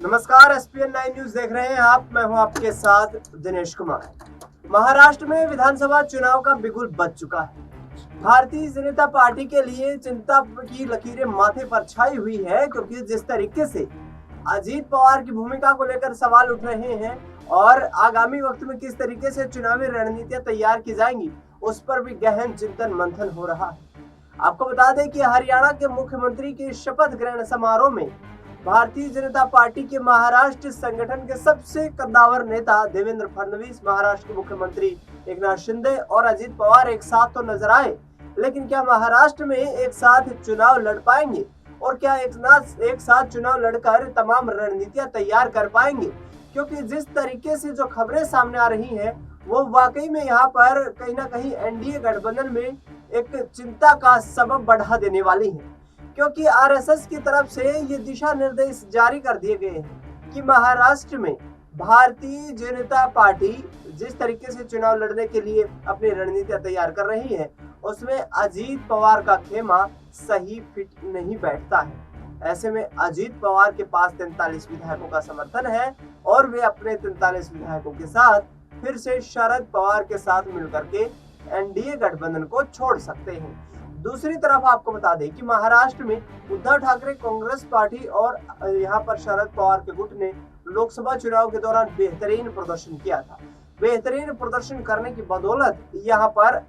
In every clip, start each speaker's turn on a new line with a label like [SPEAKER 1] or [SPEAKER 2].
[SPEAKER 1] नमस्कार, ESPN 9 news देख रहे हैं आप। मैं हूं आपके साथ दिनेश कुमार। महाराष्ट्र में विधानसभा चुनाव का बिगुल बज चुका है। भारतीय जनता पार्टी के लिए चिंता की लकीरें माथे पर छाई हुई है, क्योंकि जिस तरीके से अजीत पवार की भूमिका को लेकर सवाल उठ रहे हैं और आगामी वक्त में किस तरीके से चुनावी रणनीतियां तैयार की जाएंगी, उस पर भी गहन चिंतन मंथन हो रहा है। आपको बता दें कि हरियाणा के मुख्यमंत्री के शपथ ग्रहण समारोह में भारतीय जनता पार्टी के महाराष्ट्र संगठन के सबसे कद्दावर नेता देवेंद्र फडणवीस, महाराष्ट्र के मुख्यमंत्री एकनाथ शिंदे और अजीत पवार एक साथ तो नजर आए, लेकिन क्या महाराष्ट्र में एक साथ चुनाव लड़ पाएंगे और क्या एक साथ चुनाव लड़कर तमाम रणनीतियां तैयार कर पाएंगे? क्योंकि जिस तरीके से जो खबरें सामने आ रही हैं, वो वाकई में यहाँ पर कहीं ना कहीं एनडीए गठबंधन में एक चिंता का सबब बढ़ा देने वाली है। क्योंकि आरएसएस की तरफ से ये दिशा निर्देश जारी कर दिए गए हैं कि महाराष्ट्र में भारतीय जनता पार्टी जिस तरीके से चुनाव लड़ने के लिए अपनी रणनीतियां तैयार कर रही है, उसमें अजीत पवार का खेमा सही फिट नहीं बैठता है। ऐसे में अजीत पवार के पास 43 विधायकों का समर्थन है और वे अपने 43 विधायकों के साथ फिर से शरद पवार के साथ मिलकर के एनडीए गठबंधन को छोड़ सकते हैं। दूसरी तरफ आपको बता दें कि महाराष्ट्र में उद्धव ठाकरे कांग्रेस पार्टी और यहाँ पर शरद पवार के गुट ने लोकसभा चुनाव के दौरान बेहतरीन प्रदर्शन किया था। बेहतरीन प्रदर्शन करने की बदौलत यहाँ पर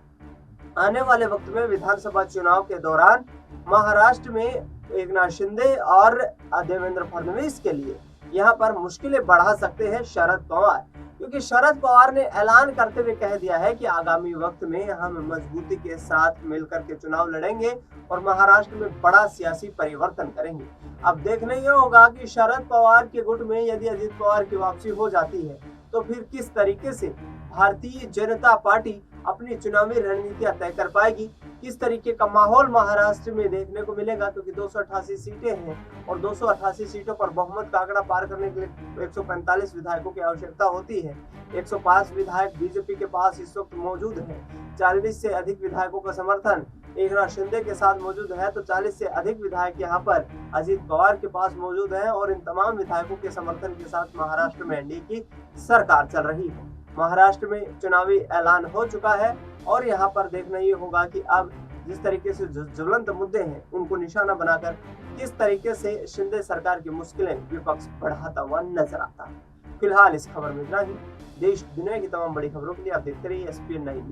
[SPEAKER 1] आने वाले वक्त में विधानसभा चुनाव के दौरान महाराष्ट्र में एकनाथ शिंदे और देवेंद्र फडणवीस के लिए यहाँ पर मुश्किलें बढ़ा सकते हैं शरद पवार, क्योंकि शरद पवार ने ऐलान करते हुए कह दिया है कि आगामी वक्त में हम मजबूती के साथ मिलकर के चुनाव लड़ेंगे और महाराष्ट्र में बड़ा सियासी परिवर्तन करेंगे। अब देखना यह होगा कि शरद पवार के गुट में यदि अजीत पवार की वापसी हो जाती है तो फिर किस तरीके से भारतीय जनता पार्टी अपनी चुनावी रणनीतियां तय कर पाएगी, किस तरीके का माहौल महाराष्ट्र में देखने को मिलेगा। क्योंकि 288 सीटें हैं और 288 सीटों पर बहुमत का आंकड़ा पार करने के लिए 145 विधायकों की आवश्यकता होती है। 105 विधायक बीजेपी के पास इस वक्त मौजूद हैं। 40 से अधिक विधायकों का समर्थन एकनाथ शिंदे के साथ मौजूद है, तो 40 से अधिक विधायक यहाँ पर अजीत पवार के पास मौजूद हैं और इन तमाम विधायकों के समर्थन के साथ महाराष्ट्र में एनडीए की सरकार चल रही है। महाराष्ट्र में चुनावी ऐलान हो चुका है और यहाँ पर देखना ये होगा कि अब जिस तरीके से ज्वलंत मुद्दे हैं उनको निशाना बनाकर किस तरीके से शिंदे सरकार की मुश्किलें विपक्ष बढ़ाता हुआ नजर आता है। फिलहाल इस खबर में इतना ही। देश दुनिया की तमाम बड़ी खबरों के लिए आप देखते रहिए एसपीएन 9।